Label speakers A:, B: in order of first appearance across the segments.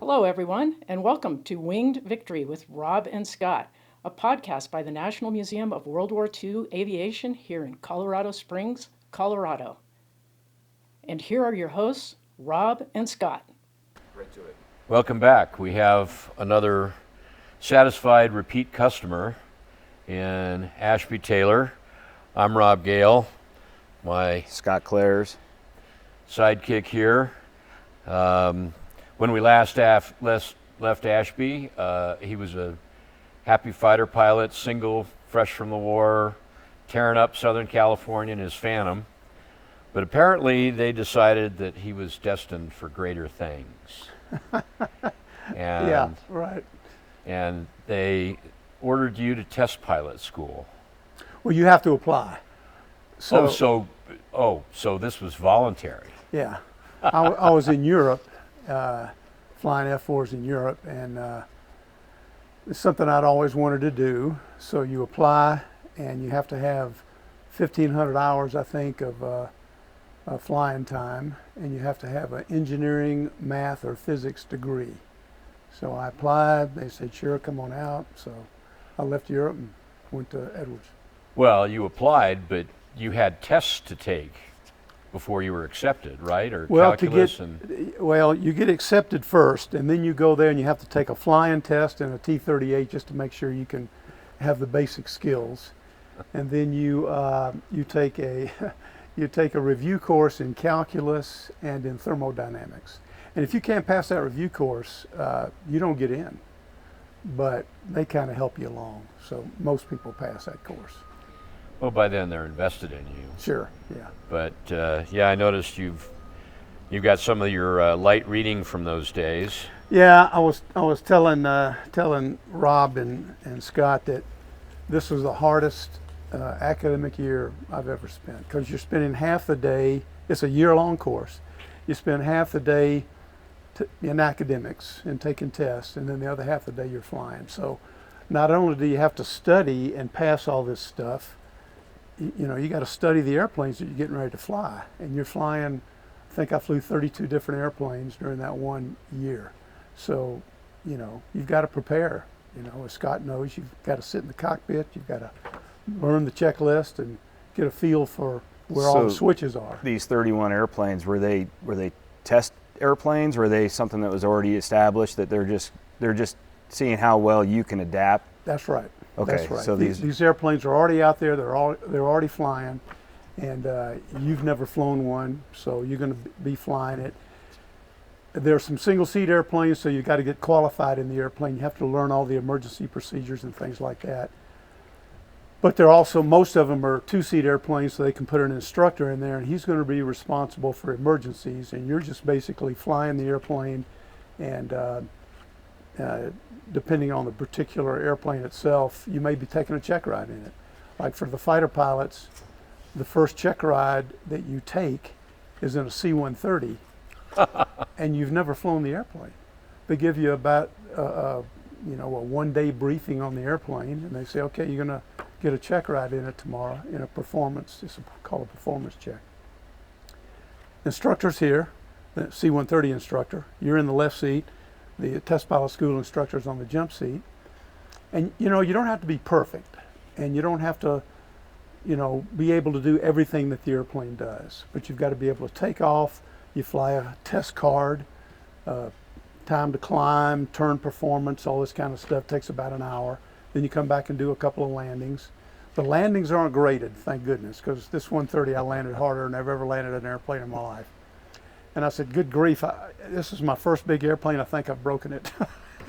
A: Hello, everyone, and welcome to Winged Victory with Rob and Scott, a podcast by the National Museum of World War II Aviation here in Colorado Springs, Colorado. And here are your hosts, Rob and Scott.
B: Welcome back. We have another satisfied repeat customer in Ashby Taylor. I'm Rob Gale, my
C: Scott Clares
B: sidekick here. When we last left Ashby, he was a happy fighter pilot, single, fresh from the war, tearing up Southern California in his Phantom. But apparently they decided that he was destined for greater things.
D: Yeah, right.
B: And they ordered you to test pilot school.
D: Well, you have to apply.
B: So this was voluntary.
D: Yeah. I was in Europe, flying F-4s in Europe, and it's something I'd always wanted to do. So you apply, and you have to have 1,500 hours, I think, of flying time, and you have to have an engineering, math, or physics degree. So I applied. They said, sure, come on out. So I left Europe and went to Edwards.
B: Well, you applied, but you had tests to take before you were accepted, right? Or calculus
D: well, you get accepted first, and then you go there and you have to take a flying test and a T-38 just to make sure you can have the basic skills. And then you take a you take a review course in calculus and in thermodynamics. And if you can't pass that review course, you don't get in. But they kind of help you along. So most people pass that course.
B: Well, by then they're invested in you.
D: Sure, yeah.
B: But yeah, I noticed you've got some of your light reading from those days.
D: Yeah, I was telling Rob and Scott that this was the hardest academic year I've ever spent, because you're spending half the day. It's a year-long course. You spend half the day in academics and taking tests, and then the other half of the day you're flying. So not only do you have to study and pass all this stuff, you got to study the airplanes that you're getting ready to fly. And you're flying, I think I flew 32 different airplanes during that 1 year. So, you've got to prepare. As Scott knows, you've got to sit in the cockpit, you've got to learn the checklist and get a feel for where all the switches are.
C: These 31 airplanes, were they test airplanes? Were they something that was already established that they're just seeing how well you can adapt?
D: That's right.
C: Okay,
D: That's right.
C: so
D: these airplanes are already out there. They're already flying, and you've never flown one, so you're going to be flying it. There are some single-seat airplanes, so you've got to get qualified in the airplane. You have to learn all the emergency procedures and things like that. But they're also, most of them are two-seat airplanes, so they can put an instructor in there, and he's going to be responsible for emergencies, and you're just basically flying the airplane, and depending on the particular airplane itself, you may be taking a check ride in it. Like for the fighter pilots, the first check ride that you take is in a C-130, and you've never flown the airplane. They give you about a one-day briefing on the airplane, and they say, okay, you're going to get a check ride in it tomorrow in a performance. It's called a performance check. Instructor's here, the C-130 instructor. You're in the left seat. The test pilot school instructor's on the jump seat. And you don't have to be perfect, and you don't have to be able to do everything that the airplane does, but you've got to be able to take off. You fly a test card, time to climb, turn performance, all this kind of stuff takes about an hour. Then you come back and do a couple of landings. The landings aren't graded, thank goodness, because this 130 I landed harder than I've ever landed an airplane in my life. And I said, good grief, this is my first big airplane. I think I've broken it.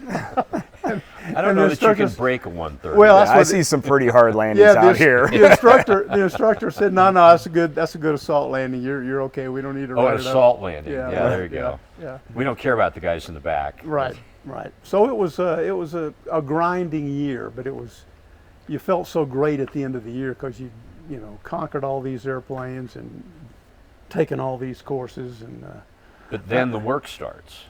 B: I don't know that you can break a 130.
D: Well,
C: I see some pretty hard landings out here.
D: The instructor said, no, that's a good assault landing. You're okay. We don't need to write
B: an
D: it
B: assault
D: up.
B: landing. Yeah, there you go.
D: Yeah.
B: We don't care about the guys in the back.
D: Right. So it was a grinding year, but you felt so great at the end of the year because you conquered all these airplanes and taken all these courses, and
B: but then the work starts.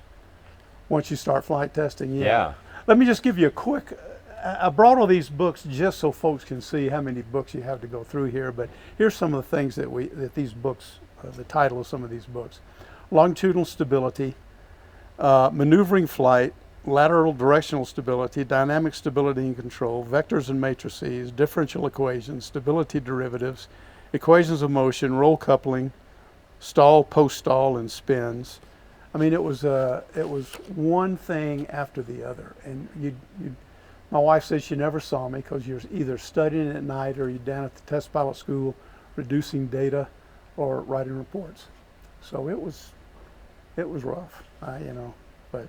D: Once you start flight testing,
B: yeah.
D: Let me just give you a quick. I brought all these books just so folks can see how many books you have to go through here. But here's some of the things that these books, the title of some of these books: longitudinal stability, maneuvering flight, lateral directional stability, dynamic stability and control, vectors and matrices, differential equations, stability derivatives, equations of motion, roll coupling, stall, post-stall, and spins. I mean, it was one thing after the other. And my wife says she never saw me because you're either studying at night or you're down at the test pilot school reducing data or writing reports. So it was rough, but.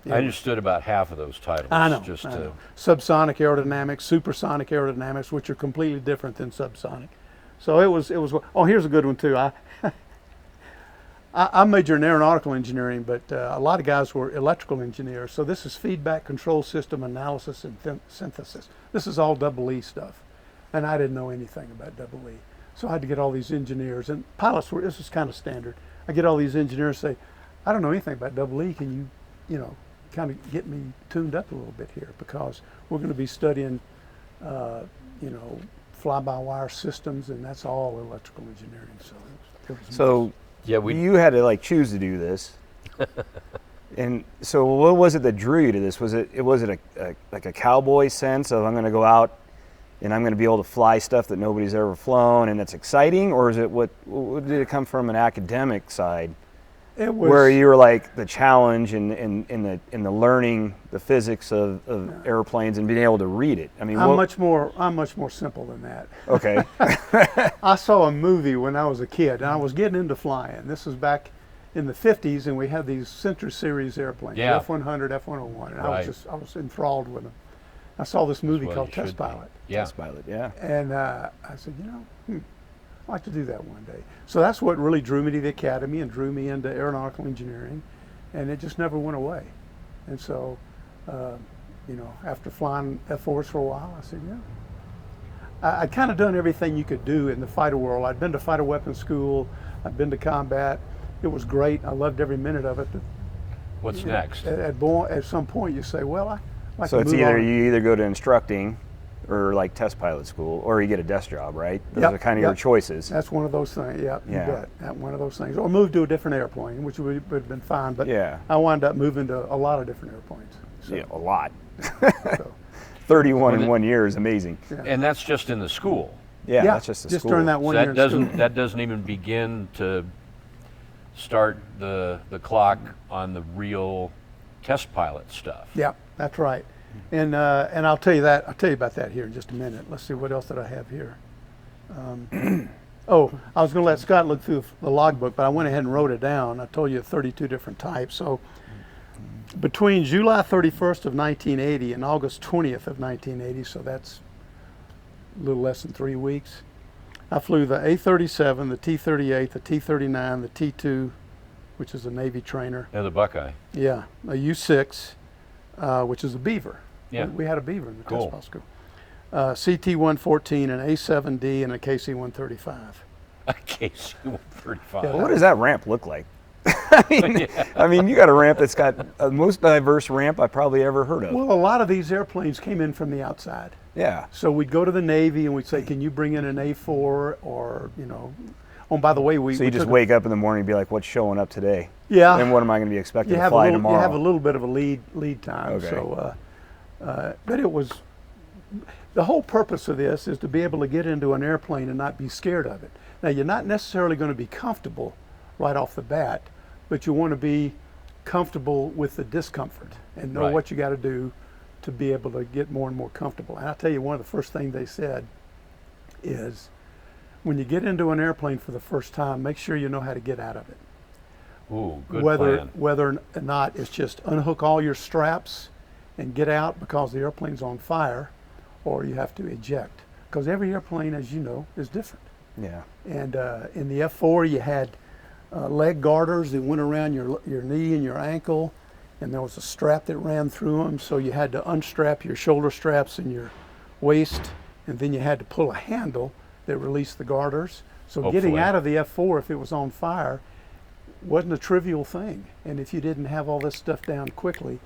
B: I understood about half of those titles.
D: I know.
B: Just
D: I
B: to,
D: know. Subsonic aerodynamics, supersonic aerodynamics, which are completely different than subsonic. So it was. Oh, here's a good one too. I majored in aeronautical engineering, but a lot of guys were electrical engineers. So this is feedback control system analysis and synthesis. This is all double E stuff, and I didn't know anything about double E. So I had to get all these engineers, and pilots were. This is kind of standard. I get all these engineers say, "I don't know anything about double E. Can you, kind of get me tuned up a little bit here, because we're going to be studying, fly-by-wire systems, and that's all electrical engineering."
C: So
B: yeah,
C: you had to like choose to do this. And so what was it that drew you to this? Was it like a cowboy sense of I'm going to go out and I'm going to be able to fly stuff that nobody's ever flown and that's exciting? Or is it what did it come from an academic side?
D: It was,
C: where you were like the challenge and the learning the physics of airplanes and being able to read it. I mean,
D: I'm much more simple than that.
C: Okay.
D: I saw a movie when I was a kid, and I was getting into flying. This was back in the 50s, and we had these Century Series airplanes,
B: Yeah.
D: F-100, F-101, and
B: Right.
D: I was enthralled with them. I saw this movie
B: what
D: called
B: you should
D: Test
B: be.
D: Pilot.
B: Yeah.
C: Test pilot, yeah.
D: And I said, I'd like to do that one day. So that's what really drew me to the academy and drew me into aeronautical engineering, and it just never went away. And so, after flying F-4s for a while, I said, I'd kind of done everything you could do in the fighter world. I'd been to fighter weapons school. I'd been to combat. It was great. I loved every minute of it. But,
B: What's next?
D: At some point, you say, well, I like
C: So
D: to
C: it's
D: move
C: either
D: on.
C: you either go to instructing or like test pilot school, or you get a desk job, right? Those
D: Yep,
C: are kind of
D: yep.
C: your choices.
D: That's one of those things. Yeah, you
C: Yeah.
D: bet. One of those things. Or move to a different airplane, which would have been fine. But
C: Yeah.
D: I wound up moving to a lot of different airplanes. So,
C: Yeah, a lot.
D: so,
C: 31 in 1 year is amazing.
D: yeah.
B: And that's just in the school.
C: Yeah,
D: Yeah,
C: that's just a
D: just
C: school.
D: during that
B: So
D: one year in school.
B: that doesn't even begin to start the clock on the real test pilot stuff.
D: Yeah, that's right. And I'll tell you about that here in just a minute. Let's see, what else did I have here? I was going to let Scott look through the logbook, but I went ahead and wrote it down. I told you 32 different types. So between July 31st of 1980 and August 20th of 1980, so that's a little less than 3 weeks, I flew the A-37, the T-38, the T-39, the T-2, which is a Navy trainer.
B: Yeah, the Buckeye.
D: Yeah, a U-6, which is a Beaver.
B: Yeah.
D: We had a Beaver in the
B: Cool.
D: test pilot school. CT-114, an A-7D, and a KC-135.
B: A KC-135.
D: Yeah.
C: What does that ramp look like? I mean, you got a ramp that's got the most diverse ramp I probably ever heard of.
D: Well, a lot of these airplanes came in from the outside.
C: Yeah.
D: So we'd go to the Navy and we'd say, can you bring in an A4 or, oh, by the way,
C: So you just wake up in the morning and be like, what's showing up today?
D: Yeah.
C: And what am I going to be expected
D: You
C: to
D: have
C: fly
D: a little,
C: tomorrow?
D: you have a little bit of a lead time.
C: Okay.
D: So, but it was, the whole purpose of this is to be able to get into an airplane and not be scared of it. Now, you're not necessarily going to be comfortable right off the bat, but you want to be comfortable with the discomfort and know
B: Right.
D: what you got to do to be able to get more and more comfortable. And I'll tell you, one of the first things they said is, when you get into an airplane for the first time, make sure you know how to get out of it.
B: Ooh, good
D: whether
B: plan.
D: whether or not it's just unhook all your straps and get out because the airplane's on fire, or you have to eject, because every airplane, as you know, is different.
C: Yeah.
D: And in the F4, you had leg garters that went around your knee and your ankle, and there was a strap that ran through them, so you had to unstrap your shoulder straps and your waist, and then you had to pull a handle that released the garters. So getting
B: Hopefully.
D: out of the F4 if it was on fire wasn't a trivial thing. And if you didn't have all this stuff down quickly,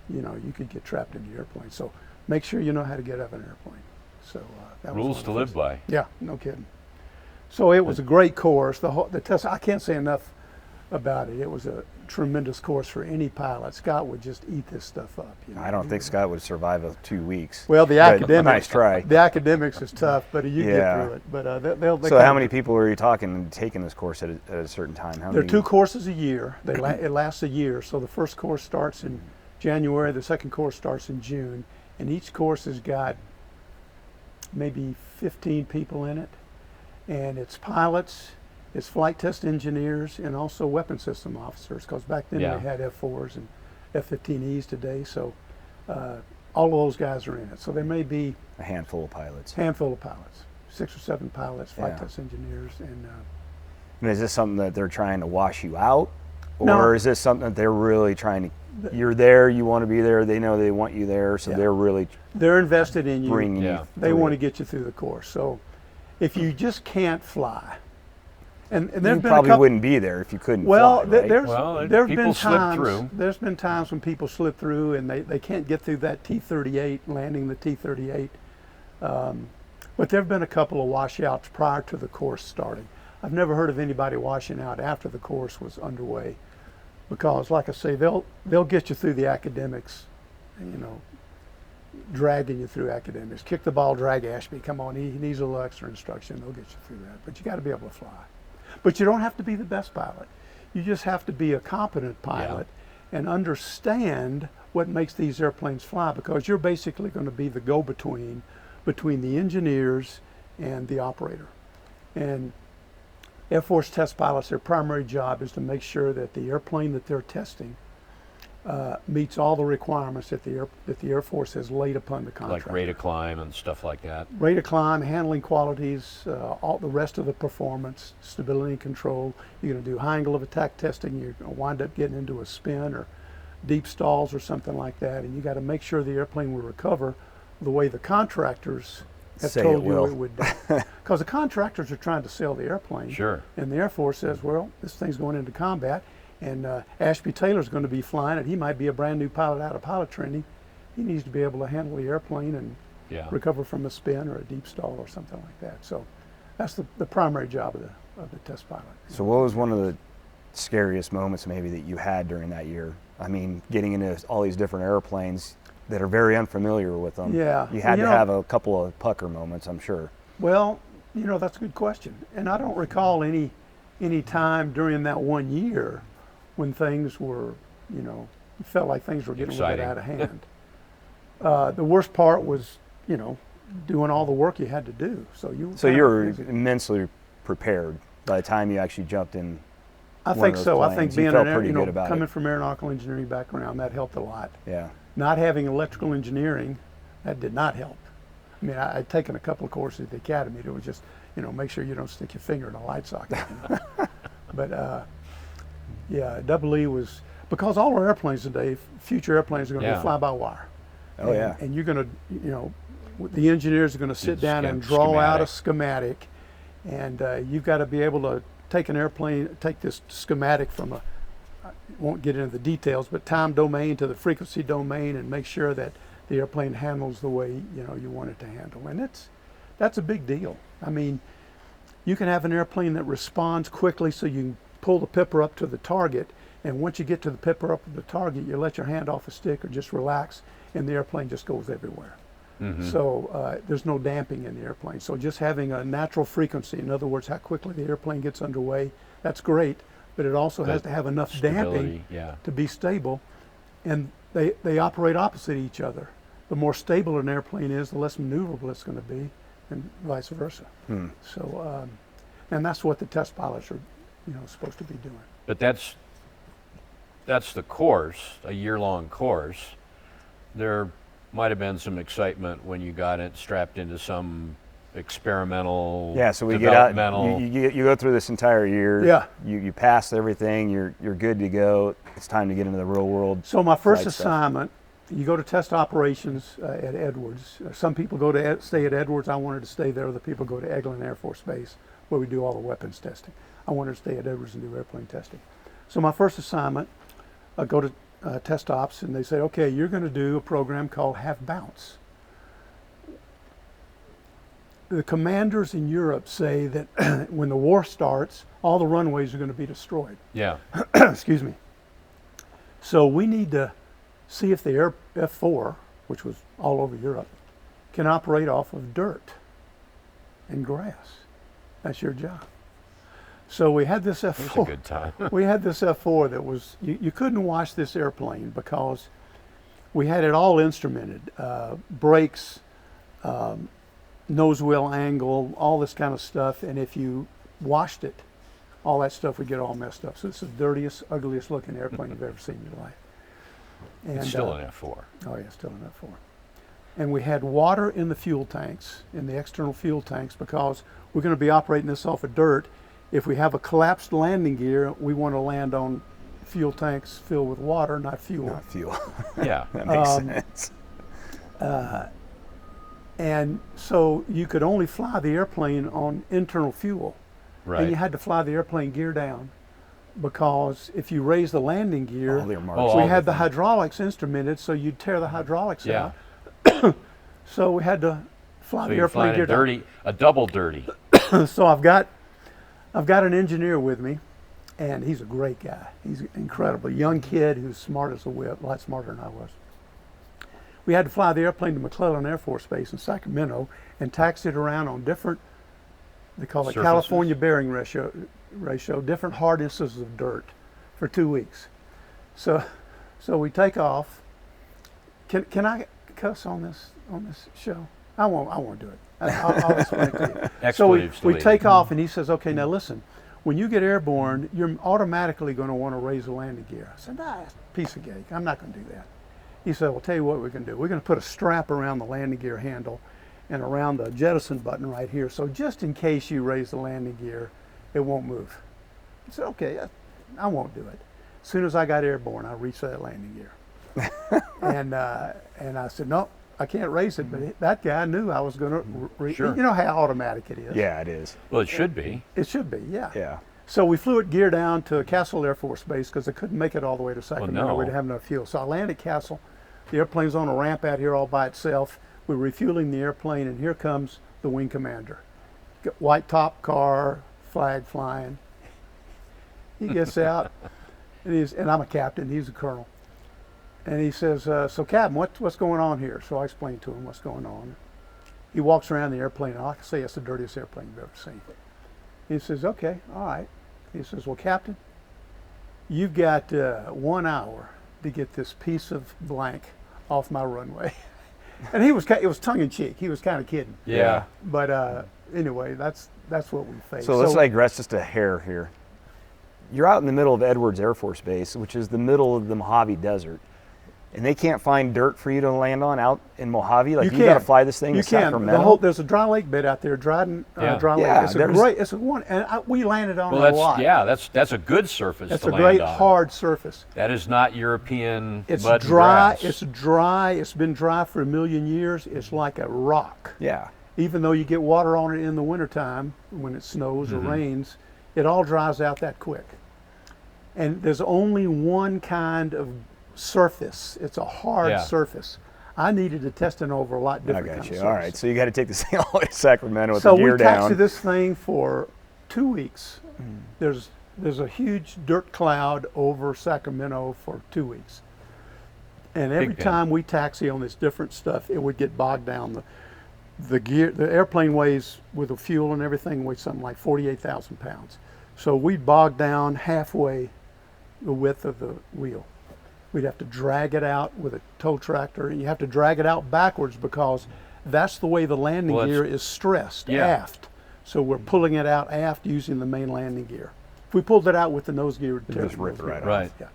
D: you could get trapped in the airplane. So make sure you know how to get out of an airplane. So that was
B: Rules
D: one
B: to
D: of the
B: live
D: first-
B: by.
D: Yeah, no kidding. So it was a great course. The test, I can't say enough about it. It was a tremendous course for any pilot. Scott would just eat this stuff up. You know?
C: I don't think Scott would survive 2 weeks.
D: Well, the
C: But
D: academics.
C: nice try.
D: The academics is tough, but you get
C: Yeah.
D: through it. But they'll.
C: So how many people are you talking taking this course at a certain time? How
D: There are
C: many?
D: 2 courses a year. It lasts a year. So the first course starts in January. The second course starts in June, and each course has got maybe 15 people in it, and it's pilots, it's flight test engineers, and also weapon system officers. Because back then
B: Yeah.
D: we had F4s and F-15Es today, so all of those guys are in it. So there may be
C: A handful of pilots.
D: handful of pilots, 6 or 7 pilots, flight
C: Yeah.
D: test engineers, and
C: And is this something that they're trying to wash you out, or
D: No.
C: is this something that they're really trying to? You're there, you want to be there. They know they want you there, so
D: Yeah.
C: they're really
D: they're invested in you.
C: bringing
B: Yeah.
C: you.
D: They
C: through
D: want to
C: it.
D: get you through the course. So if you just can't fly, and
C: You
D: there's been
C: probably
D: a couple,
C: wouldn't be there if you couldn't
D: well,
C: fly, right?
B: Well,
D: there've
B: people
D: been
B: slip
D: times
B: through.
D: there's been times when people slip through and they can't get through that T-38, landing the T-38. But there've been a couple of washouts prior to the course starting. I've never heard of anybody washing out after the course was underway, because, like I say, they'll get you through the academics, you know, dragging you through academics. Kick the ball, drag Ashby. Come on, he needs a little extra instruction. They'll get you through that. But you got to be able to fly. But you don't have to be the best pilot. You just have to be a competent pilot and understand what makes these airplanes fly, because you're basically going to be the go-between between the engineers and the operator. And Air Force test pilots, their primary job is to make sure that the airplane that they're testing meets all the requirements that the Air Force has laid upon the contractor.
B: Like rate of climb and stuff like that.
D: Rate of climb, handling qualities, all the rest of the performance, stability and control. You're going to do high angle of attack testing. You're going to wind up getting into a spin or deep stalls or something like that, and you got to make sure the airplane will recover the way the contractors have
C: Say
D: told
C: it
D: you
C: will.
D: it would do. Because the contractors are trying to sell the airplane.
B: Sure.
D: And the Air Force says, well, this thing's going into combat, and Ashby Taylor's going to be flying it. He might be a brand new pilot out of pilot training. He needs to be able to handle the airplane and
B: Yeah.
D: recover from a spin or a deep stall or something like that. So that's the primary job of the test pilot.
C: So what was one of the scariest moments maybe that you had during that year? I mean, getting into all these different airplanes that are very unfamiliar with them.
D: Yeah.
C: You had
D: You
C: to
D: know-
C: have a couple of pucker moments, I'm sure.
D: Well, you know, that's a good question. And I don't recall any time during that one year when things were, you know, felt like things were getting a little bit
B: Exciting.
D: out of hand. The worst part was, you know, doing all the work you had to do. So you
C: So
D: kinda
C: you were
D: busy.
C: immensely prepared by the time you actually jumped in.
D: I
C: one of
D: think
C: those
D: so. I
C: planes.
D: think
C: You
D: being
C: felt
D: an
C: pretty
D: you
C: good
D: know,
C: about
D: coming
C: it.
D: from aeronautical engineering background, that helped a lot.
C: Yeah.
D: Not having electrical engineering, that did not help. I mean, I'd taken a couple of courses at the academy. It was just, you know, make sure you don't stick your finger in a light socket. You know? But yeah, Double E was, because all our airplanes today, future airplanes are going to
B: Yeah.
D: be fly-by-wire.
C: Oh, yeah.
D: And you're going to, you know, the engineers are going to sit down and
B: Schem-
D: draw out a schematic, and you've got to be able to take an airplane, take this schematic from a, I won't get into the details, but time domain to the frequency domain, and make sure that the airplane handles the way, you know, you want it to handle. And that's a big deal. I mean, you can have an airplane that responds quickly, so you can pull the pipper up to the target, and once you get to the pipper up to the target, you let your hand off the stick or just relax, and the airplane just goes everywhere. So there's no damping in the airplane. So just having a natural frequency, in other words, how quickly the airplane gets underway, that's great, but it also has to have enough damping
B: Stability, yeah.
D: to be stable, and they operate opposite each other. The more stable an airplane is, the less maneuverable it's going to be, and vice versa. So, and that's what the test pilots are, you know, supposed to be doing.
B: But that's the course, a year-long course. There might have been some excitement when you got it strapped into some experimental,
C: Yeah, so we get out,
B: developmental.
C: you go through this entire year.
D: Yeah.
C: You pass everything, you're good to go. It's time to get into the real world.
D: So my first
C: flight stuff.
D: assignment, you go to test operations at Edwards. Some people go to stay at Edwards. I wanted to stay there. Other people go to Eglin Air Force Base, where we do all the weapons testing. I wanted to stay at Edwards and do airplane testing. So my first assignment, I go to test ops, and they say, okay, you're going to do a program called half bounce. the commanders in Europe say that when the war starts, all the runways are going to be destroyed.
B: Yeah.
D: Excuse me. So we need to see if the F-4, which was all over Europe, can operate off of dirt and grass. That's your job. So we had this F-4.
B: It was a good time.
D: We had this F-4 that was, you couldn't watch this airplane because we had it all instrumented. Brakes, nose wheel angle, all this kind of stuff. And if you washed it, all that stuff would get all messed up. So it's the dirtiest, ugliest looking airplane you've ever seen in your life. And,
B: It's still an F4.
D: Oh yeah, still an F-4. And we had water in the fuel tanks, in the external fuel tanks, because we're going to be operating this off of dirt. If we have a collapsed landing gear, we want to land on fuel tanks filled with water, not fuel.
C: Not fuel.
B: Yeah.
C: That makes sense.
D: And so you could only fly the airplane on internal fuel.
B: Right.
D: And you had to fly the airplane gear down, because if you raise the landing gear,
C: All their marks.
B: Oh,
D: we
B: all
D: had
B: the
D: the hydraulics instrumented, so you'd tear the hydraulics
B: Yeah.
D: out. So we had to fly
B: So
D: the
B: you're
D: airplane
B: flying
D: gear
B: a dirty, a double dirty.
D: down. So I've got an engineer with me, and he's a great guy. He's an incredible young kid who's smart as a whip, a lot smarter than I was. We had to fly the airplane to McClellan Air Force Base in Sacramento and taxi it around on different, they call it
B: Surfaces.
D: California bearing ratio, different hardinesses of dirt for 2 weeks. So we take off. Can I cuss on this show? I won't do it. I'll explain it to you. So
B: Expletives
D: we
B: deleted.
D: take off, and he says, okay, now listen, when you get airborne, you're automatically going to want to raise the landing gear. I said, nah, it's a piece of cake. I'm not going to do that. He said, well, tell you what we're going to do. We're going to put a strap around the landing gear handle and around the jettison button right here. So just in case you raise the landing gear, it won't move. I said, okay, I won't do it. As soon as I got airborne, I reached for that landing gear. and I said, no, I can't raise it. But that guy knew I was going to,
B: Sure.
D: you know how automatic it is.
C: Yeah, it is.
B: Well, it should be.
D: It should be, yeah.
C: Yeah.
D: So we flew it gear down to Castle Air Force Base because I couldn't make it all the way to Sacramento.
B: no.
D: We didn't have enough fuel. So I landed at Castle. The airplane's on a ramp out here all by itself. We're refueling the airplane, and here comes the wing commander. White top car, flag flying. He gets out, and I'm a captain. He's a colonel. And he says, so Captain, what's going on here? So I explained to him what's going on. He walks around the airplane, and I can say it's the dirtiest airplane you've ever seen. He says, okay, all right. He says, well, Captain, you've got 1 hour to get this piece of blank off my runway. And it was tongue in cheek. He was kind of kidding.
B: Yeah.
D: But anyway, that's what we faced.
C: So let's digress just a hair here. You're out in the middle of Edwards Air Force Base, which is the middle of the Mojave Desert, and they can't find dirt for you to land on out in Mojave. Like you got to fly this thing to Sacramento.
D: There's a dry lake bed out there, dry
B: Yeah.
D: lake.
C: Yeah,
D: It's a one, and we landed on
B: Well,
D: it a lot.
B: that's a good surface
D: That's
B: to
D: a
B: land
D: great
B: on.
D: hard surface.
B: That is not European
D: It's
B: mud and
D: dry.
B: grass.
D: It's dry. It's been dry for 1,000,000 years. It's like a rock.
C: Yeah.
D: Even though you get water on it in the wintertime when it snows or rains, it all dries out that quick. And there's only one kind of surface. It's a hard surface. I needed to test it over a lot
C: I
D: different
C: got
D: kind
C: you.
D: of
C: All
D: surface.
C: right. So you got to take this thing all the way to Sacramento with
D: So
C: the gear
D: we
C: down.
D: taxied this thing for 2 weeks. There's a huge dirt cloud over Sacramento for 2 weeks. And every
B: Big pen.
D: time we taxi on this different stuff, it would get bogged down. The airplane weighs, with the fuel and everything, weighs something like 48,000 pounds. So we'd bog down halfway the width of the wheel. We'd have to drag it out with a tow tractor, and you have to drag it out backwards because that's the way the landing
B: Well,
D: gear is stressed,
B: Yeah.
D: aft. So we're pulling it out aft using the main landing gear. If we pulled it out with the nose gear, it'd tear
C: just
D: the
C: rip
D: nose
C: it
D: gear
C: right
D: off.
B: Right.
D: Yeah.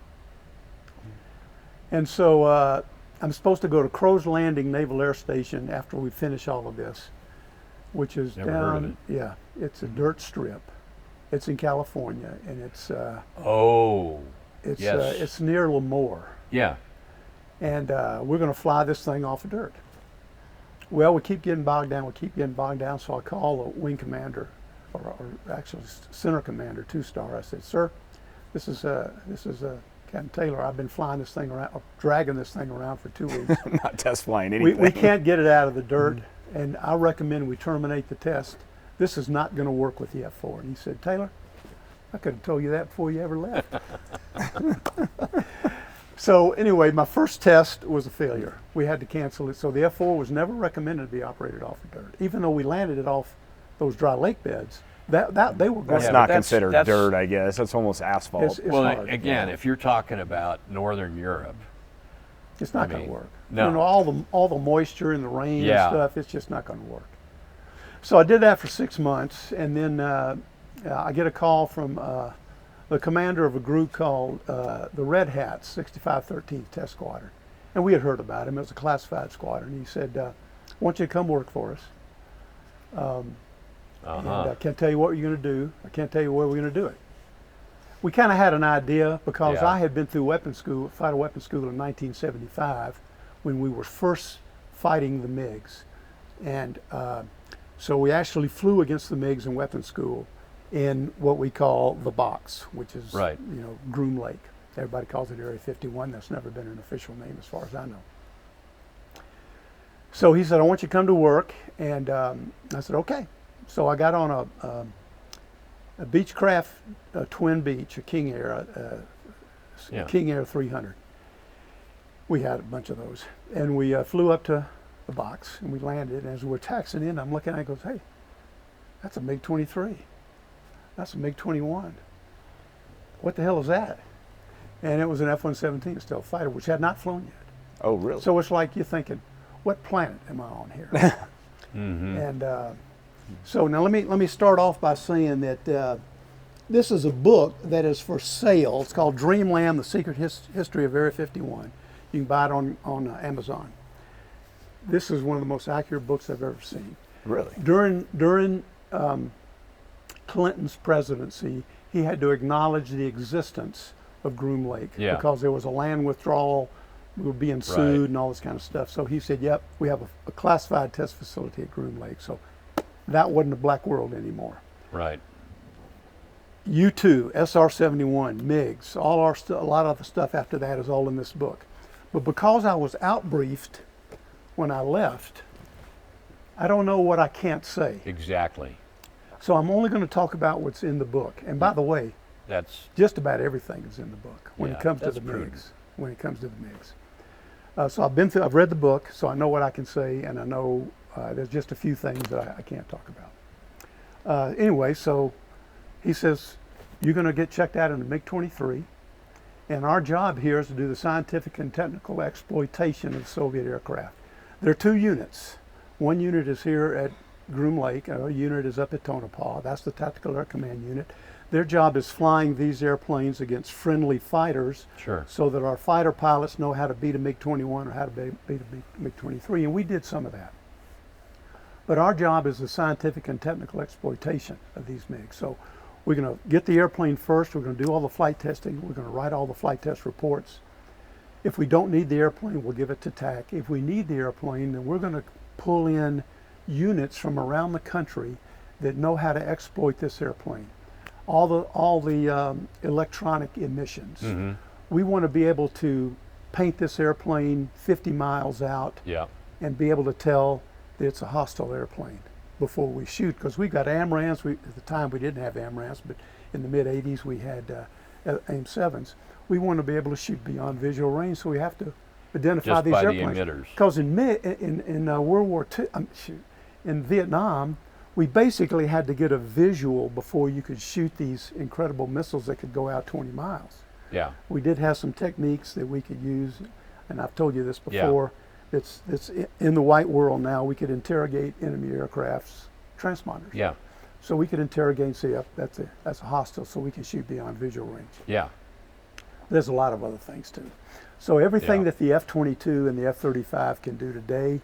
D: And so I'm supposed to go to Crow's Landing Naval Air Station after we finish all of this, which is
B: Never heard of
D: down, yeah, it's a dirt strip. It's in California, and it's
B: Yes.
D: it's near Lemoore,
B: Yeah.
D: and we're going to fly this thing off of dirt. Well, we keep getting bogged down. So I call the wing commander, or actually center commander, 2-star. I said, "Sir, this is Captain Taylor. I've been flying this thing around, dragging this thing around for 2 weeks.
C: Not test flying anything.
D: We can't get it out of the dirt, and I recommend we terminate the test. This is not going to work with the F-4. And he said, Taylor, I could have told you that before you ever left. So anyway, my first test was a failure. We had to cancel it. So the F-4 was never recommended to be operated off of dirt, even though we landed it off those dry lake beds. That they were
C: That's
D: great.
C: not
B: that's-
C: considered
B: that's-
C: dirt, I guess. That's almost asphalt.
D: It's
B: Well,
D: hard.
B: again, if you're talking about Northern Europe,
D: It's not
B: I
D: going to
B: mean,
D: work.
B: no.
D: You know, all the moisture and the rain
B: Yeah.
D: and stuff, it's just not going to work. So I did that for 6 months, and then I get a call from the commander of a group called the Red Hats, 6513th Test Squadron. And we had heard about him. It was a classified squadron. He said, I want you to come work for us. And I can't tell you what you're going to do. I can't tell you where we're going to do it. We kind of had an idea because
B: Yeah.
D: I had been through weapons school, fighter weapons school in 1975 when we were first fighting the MiGs. And so we actually flew against the MiGs in weapons school in what we call the box, which is,
B: Right.
D: you know, Groom Lake. Everybody calls it Area 51. That's never been an official name as far as I know. So he said, I want you to come to work. And I said, okay. So I got on a Beechcraft Twin Beach, a King Air,
B: Yeah.
D: King Air 300. We had a bunch of those. And we flew up to the box and we landed. And as we're taxiing in, I'm looking at it and goes, hey, that's a MiG-23. That's a MiG-21. What the hell is that? And it was an F-117 stealth fighter, which had not flown yet.
C: Oh, really?
D: So it's like you're thinking, what planet am I on here? And so now let me start off by saying that this is a book that is for sale. It's called Dreamland: The Secret History of Area 51. You can buy it on Amazon. This is one of the most accurate books I've ever seen.
C: Really?
D: During Clinton's presidency, he had to acknowledge the existence of Groom Lake
B: Yeah.
D: because there was a land withdrawal. We were being sued
B: Right.
D: and all this kind of stuff. So he said, yep, we have a classified test facility at Groom Lake. So that wasn't a black world anymore.
B: Right.
D: U-2, SR-71, MiGs, a lot of the stuff after that is all in this book. But because I was outbriefed when I left, I don't know what I can't say.
B: Exactly.
D: So I'm only going to talk about what's in the book. And by the way,
B: That's
D: just about everything is in the book when
B: Yeah,
D: it comes to
B: that's
D: the
B: prudent.
D: MiGs. When it comes to the MiGs. So I've read the book, so I know what I can say, and I know there's just a few things that I can't talk about. Anyway, so he says, you're going to get checked out in the MiG-23, and our job here is to do the scientific and technical exploitation of Soviet aircraft. There are 2 units. One unit is here at Groom Lake, another unit is up at Tonopah. That's the Tactical Air Command unit. Their job is flying these airplanes against friendly fighters
B: sure.
D: so that our fighter pilots know how to beat a MiG-21 or how to beat a MiG-23, and we did some of that. But our job is the scientific and technical exploitation of these MiGs. So we're going to get the airplane first, we're going to do all the flight testing, we're going to write all the flight test reports. If we don't need the airplane, we'll give it to TAC. If we need the airplane, then we're going to pull in units from around the country that know how to exploit this airplane. All the electronic emissions. We want to be able to paint this airplane 50 miles out
B: Yeah.
D: and be able to tell that it's a hostile airplane before we shoot, because we've got AMRAAMs. At the time we didn't have AMRAAMs, but in the mid 80s we had AIM-7s. We want to be able to shoot beyond visual range, so we have to identify
B: Just
D: these
B: by the
D: airplanes.
B: emitters.
D: Because in World War II, in Vietnam, we basically had to get a visual before you could shoot these incredible missiles that could go out 20 miles.
B: Yeah.
D: We did have some techniques that we could use, and I've told you this
B: Yeah.
D: before. It's in the white world now. We could interrogate enemy aircraft's transponders.
B: Yeah.
D: So we could interrogate and say, yep, that's a hostile, so we can shoot beyond visual range.
B: Yeah.
D: There's a lot of other things too. So everything
B: Yeah.
D: that the F-22 and the F-35 can do today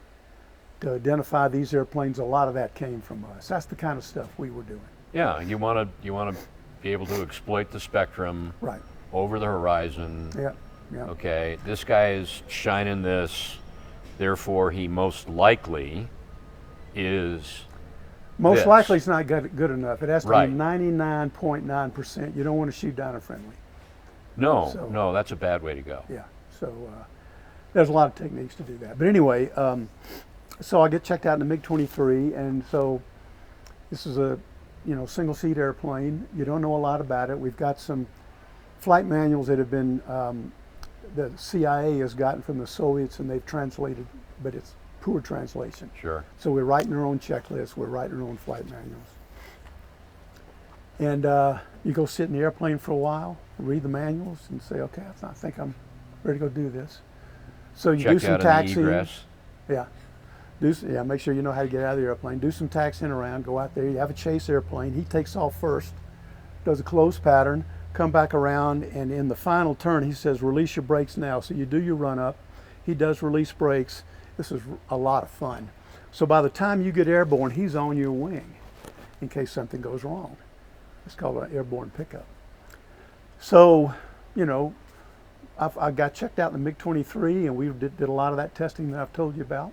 D: to identify these airplanes, a lot of that came from us. That's the kind of stuff we were doing.
B: Yeah. You want to be able to exploit the spectrum
D: Right.
B: over the horizon.
D: Yeah. Yeah.
B: Okay, this guy is shining this, therefore he most likely is
D: Most
B: this.
D: likely it's not good enough. It has to
B: Right.
D: be 99.9%. You don't want to shoot down a friendly.
B: no,
D: So-
B: no, that's a bad way to go.
D: Yeah. So there's a lot of techniques to do that. But anyway, So I get checked out in the MiG-23, and so this is a single seat airplane. You don't know a lot about it. We've got some flight manuals that have been the CIA has gotten from the Soviets, and they've translated, but it's poor translation.
B: Sure.
D: So we're writing our own checklists. We're writing our own flight manuals. And you go sit in the airplane for a while, read the manuals, and say, okay, I think I'm ready to go do this. So you
B: Check
D: do some
B: out
D: taxiing.
B: egress.
D: Yeah. Make sure you know how to get out of the airplane. Do some taxiing around, go out there. You have a chase airplane. He takes off first, does a closed pattern, come back around, and in the final turn, he says, release your brakes now. So you do your run up. He does release brakes. This is a lot of fun. So by the time you get airborne, he's on your wing in case something goes wrong. It's called an airborne pickup. So, I got checked out in the MiG-23, and we did a lot of that testing that I've told you about.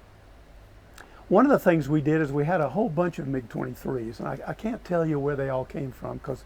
D: One of the things we did is we had a whole bunch of MiG-23s, and I can't tell you where they all came from, because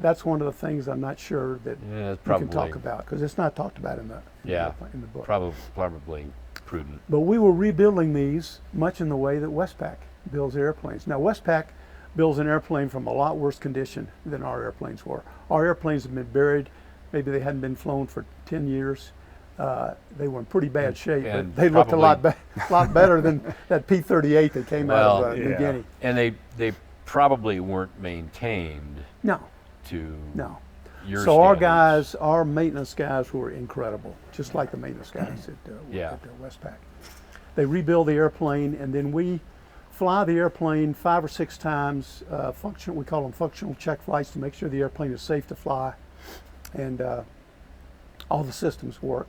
D: that's one of the things I'm not sure that you can talk about, because it's not talked about in the book.
B: Probably prudent.
D: But we were rebuilding these much in the way that Westpac builds airplanes. Now, Westpac builds an airplane from a lot worse condition than our airplanes were. Our airplanes have been buried. Maybe they hadn't been flown for 10 years. They were in pretty bad shape, but they looked a lot better than that P-38 that came out of New Guinea.
B: And they probably weren't maintained
D: No.
B: to your
D: So our
B: standards.
D: guys, our maintenance guys were incredible, just like the maintenance guys at Westpac. They rebuild the airplane, and then we fly the airplane 5 or 6 times. We call them functional check flights to make sure the airplane is safe to fly, and all the systems work.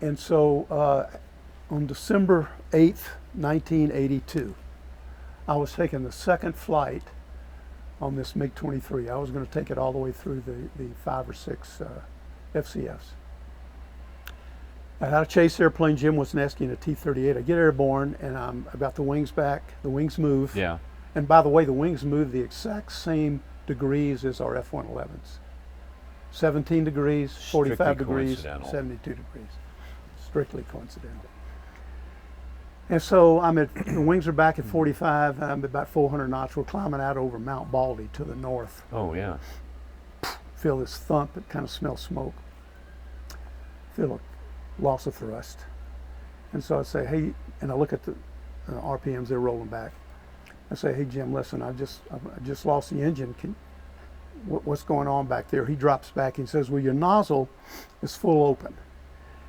D: And so on December 8th, 1982, I was taking the second flight on this MiG-23. I was going to take it all the way through the 5 or 6 FCFs. I had a chase airplane. Jim Wisniewski in a T-38. I get airborne, and I've got the wings back. The wings move.
B: Yeah.
D: And by the way, the wings move the exact same degrees as our F-111s. 17 degrees, 45
B: Strictly
D: degrees,
B: coincidental.
D: 72 degrees. Strictly coincidental. And so the wings are back at 45. I'm about 400 knots. We're climbing out over Mount Baldy to the north.
B: Oh, yeah.
D: Feel this thump. It kind of smells smoke. Feel a loss of thrust. And so I say, hey, and I look at the RPMs, they're rolling back. I say, hey, Jim, listen, I just lost the engine. What's going on back there? He drops back and says, well, your nozzle is full open.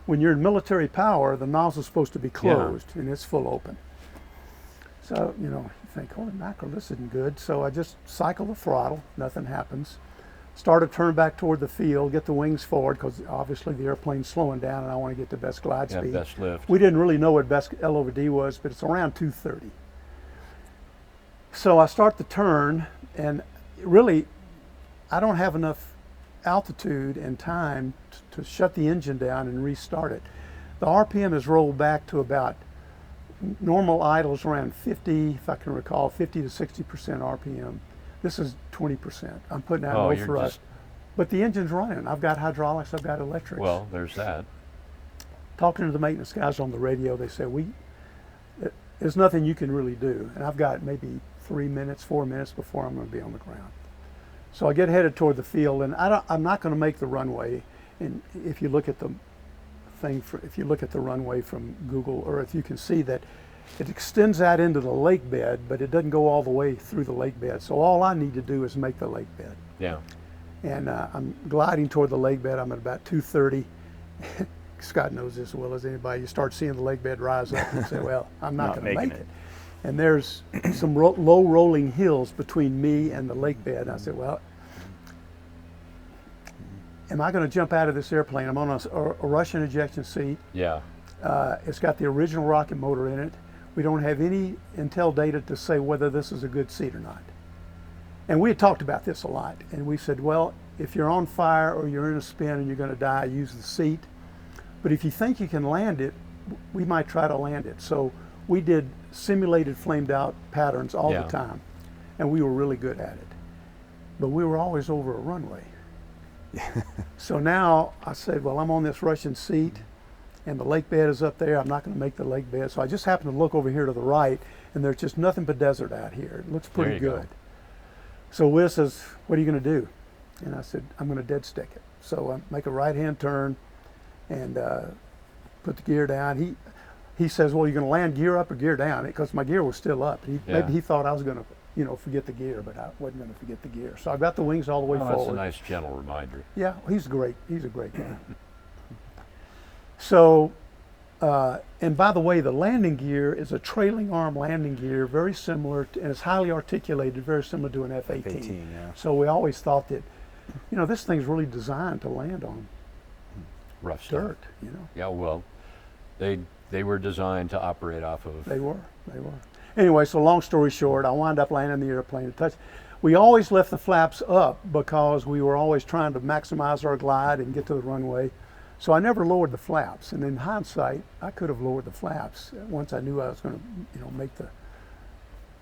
D: When you're in military power, the nozzle's supposed to be closed, and it's full open. So, you think, holy mackerel, this isn't good. So I just cycle the throttle, nothing happens. Start to turn back toward the field, get the wings forward, because obviously the airplane's slowing down and I want to get the best glide speed.
B: Best lift.
D: We didn't really know what best L over D was, but it's around 230. So I start the turn, and really, I don't have enough altitude and time to shut the engine down and restart it. The RPM is rolled back to about normal idles around 50, if I can recall, 50 to 60% RPM. This is 20%. I'm putting out no thrust. But the engine's running. I've got hydraulics, I've got electrics.
B: Well, there's that.
D: Talking to the maintenance guys on the radio, they said, there's nothing you can really do. And I've got maybe 3 minutes, 4 minutes before I'm going to be on the ground. So I get headed toward the field, and I'm not going to make the runway. And if you look at the runway from Google Earth, you can see that it extends out into the lake bed, but it doesn't go all the way through the lake bed. So all I need to do is make the lake bed.
B: Yeah.
D: And I'm gliding toward the lake bed. I'm at about 230. Scott knows this as well as anybody. You start seeing the lake bed rise up and say, well, I'm not going to make it. And there's some low rolling hills between me and the lake bed. And I said, well, am I going to jump out of this airplane? I'm on a Russian ejection seat.
B: Yeah.
D: It's got the original rocket motor in it. We don't have any intel data to say whether this is a good seat or not. And we had talked about this a lot. And we said, well, if you're on fire or you're in a spin and you're going to die, use the seat. But if you think you can land it, we might try to land it. So we did simulated flamed out patterns all the time. And we were really good at it. But we were always over a runway. So now I said, well, I'm on this Russian seat. and the lake bed is up there. I'm not going to make the lake bed. So I just happened to look over here to the right, and there's just nothing but desert out here. It looks pretty
B: There you
D: good. So Wiz says, what are you going to do? And I said, I'm going to dead stick it. So I make a right-hand turn and put the gear down. He says, well, you're going to land gear up or gear down? Because my gear was still up. Maybe he thought I was going to, forget the gear, but I wasn't going to forget the gear. So I got the wings all the way forward.
B: That's a nice, gentle reminder.
D: Yeah, he's great. He's a great guy. So, and by the way, the landing gear is a trailing arm landing gear, very similar, and it's highly articulated, very similar to an F-18.
C: F-18, yeah.
D: So we always thought that, this thing's really designed to land on
B: Rough stuff.
D: dirt,
B: Yeah, well, they were designed to operate off of.
D: They were. Anyway, so long story short, I wound up landing the airplane. We always left the flaps up because we were always trying to maximize our glide and get to the runway. So I never lowered the flaps. And in hindsight, I could have lowered the flaps once I knew I was going to, make the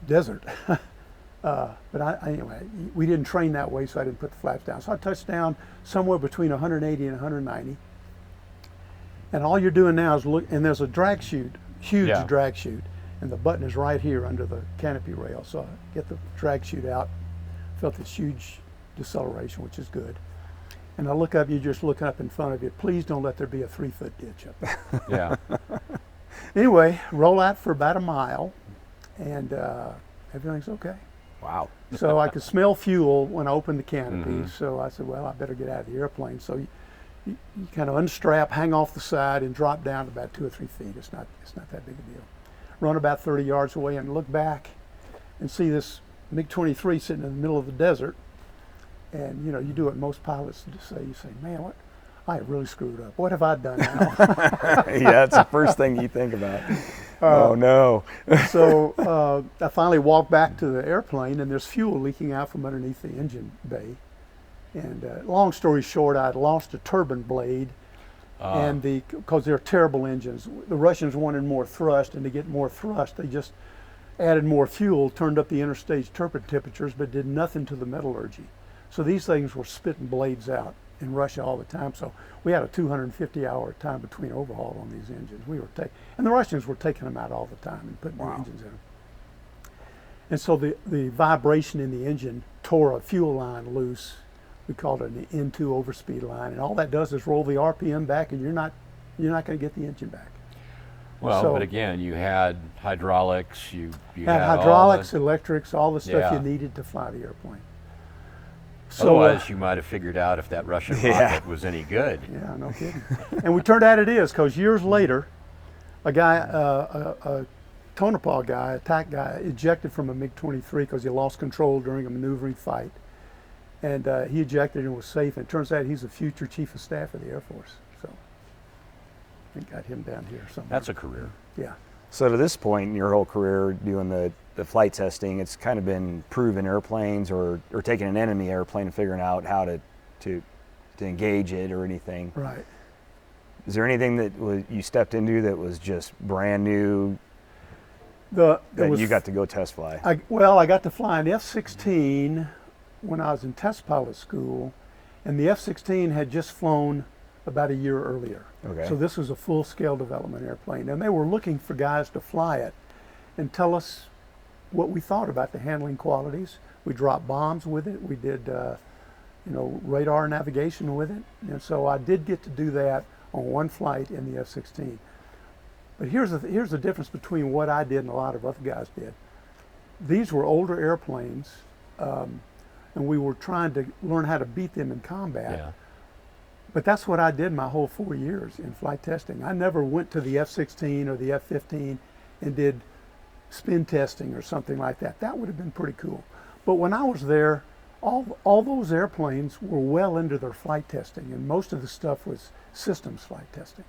D: desert. But anyway, we didn't train that way, so I didn't put the flaps down. So I touched down somewhere between 180 and 190. And all you're doing now is look, and there's a drag chute, huge drag chute, and the button is right here under the canopy rail. So I get the drag chute out, felt this huge deceleration, which is good. And I look up, you just look up in front of you. Please don't let there be a 3-foot ditch up there.
B: Yeah.
D: Anyway, roll out for about a mile, and everything's okay.
C: Wow.
D: So I could smell fuel when I opened the canopy. So I said, well, I better get out of the airplane. So you kind of unstrap, hang off the side, and drop down to about 2 or 3 feet. It's not that big a deal. Run about 30 yards away and look back and see this MiG-23 sitting in the middle of the desert. And you do what most pilots say. You say, man, what? I have really screwed up. What have I done now?
C: Yeah, that's the first thing you think about. Oh no.
D: So I finally walked back to the airplane, and there's fuel leaking out from underneath the engine bay. And long story short, I'd lost a turbine blade, and because they're terrible engines. The Russians wanted more thrust, and to get more thrust, they just added more fuel, turned up the interstage turbine temperatures, but did nothing to the metallurgy. So these things were spitting blades out in Russia all the time. So we had a 250-hour time between overhaul on these engines. And the Russians were taking them out all the time and putting new engines in them. And so the vibration in the engine tore a fuel line loose. We called it an N2 overspeed line, and all that does is roll the RPM back, and you're not going to get the engine back.
B: Well,
D: So-
B: but again, you had hydraulics. You
D: Had
B: had
D: hydraulics,
B: all
D: electrics, all the stuff
B: Yeah.
D: you needed to fly the airplane.
B: the,
D: So,
B: otherwise, you might have figured out if that Russian rocket was any good.
D: yeah, no kidding. And we turned out it is, because years later, a guy, a Tonopah guy, attack guy, ejected from a MiG-23 because he lost control during a maneuvering fight. And he ejected and was safe. And it turns out he's a future chief of staff of the Air Force. So I got him down here somewhere.
B: That's a career.
D: Yeah.
C: So to this point in your whole career doing the flight testing, it's kind of been proven airplanes or taking an enemy airplane and figuring out how to engage it or anything.
D: Right.
C: Is there anything that you stepped into that was just brand new
D: It
C: that
D: was
C: you got to go test fly?
D: I got to fly an F-16 when I was in test pilot school, and the F-16 had just flown about a year earlier.
C: Okay.
D: So this was a full-scale development airplane, and they were looking for guys to fly it and tell us what we thought about the handling qualities. We dropped bombs with it. We did, radar navigation with it, and so I did get to do that on one flight in the F-16. But here's the difference between what I did and a lot of other guys did. These were older airplanes, and we were trying to learn how to beat them in combat.
B: Yeah.
D: But that's what I did my whole 4 years in flight testing. I never went to the F-16 or the F-15 and did spin testing or something like that. That would have been pretty cool. But when I was there, all those airplanes were well into their flight testing, and most of the stuff was systems flight testing.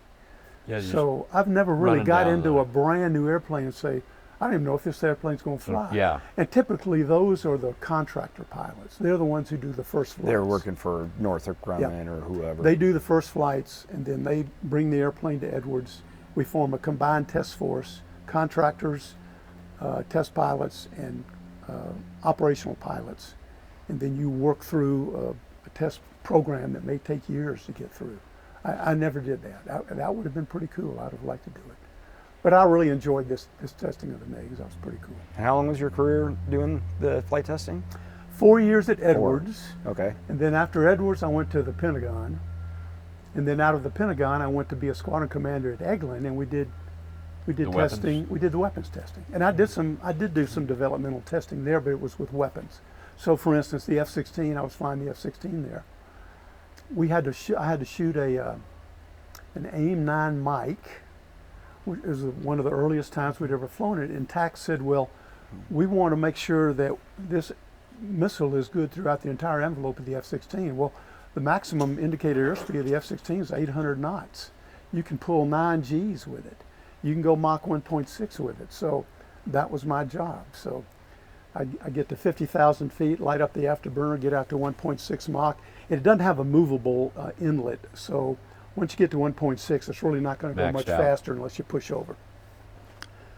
B: Yeah, just
D: So I've never really
B: running
D: got
B: down
D: into
B: the-
D: a brand new airplane and say, I don't even know if this airplane's going to fly.
B: yeah.
D: And typically those are the contractor pilots. They're the ones who do the first flights.
C: They're working for Northrop Grumman or whoever.
D: They do the first flights, and then they bring the airplane to Edwards. We form a combined test force, contractors, test pilots, and operational pilots. And then you work through a test program that may take years to get through. I never did that. That would have been pretty cool. I'd have liked to do it. But I really enjoyed this testing of the MiGs. That was pretty cool.
C: And how long was your career doing the flight testing?
D: 4 years at Edwards.
C: Okay.
D: And then after Edwards, I went to the Pentagon. And then out of the Pentagon, I went to be a squadron commander at Eglin, and we did testing.
B: Weapons?
D: We did the weapons testing, and I did do some developmental testing there, but it was with weapons. So, for instance, the F-16, I was flying the F-16 there. I had to shoot an AIM-9 Mike, which is one of the earliest times we'd ever flown it. And TAC said, "Well, we want to make sure that this missile is good throughout the entire envelope of the F-16." Well, the maximum indicated airspeed of the F-16 is 800 knots. You can pull 9 Gs with it. You can go Mach 1.6 with it. So that was my job. So I get to 50,000 feet, light up the afterburner, get out to 1.6 Mach. It doesn't have a movable inlet. So once you get to 1.6, it's really not going to go
B: Maxed
D: much
B: out.
D: faster unless you push over.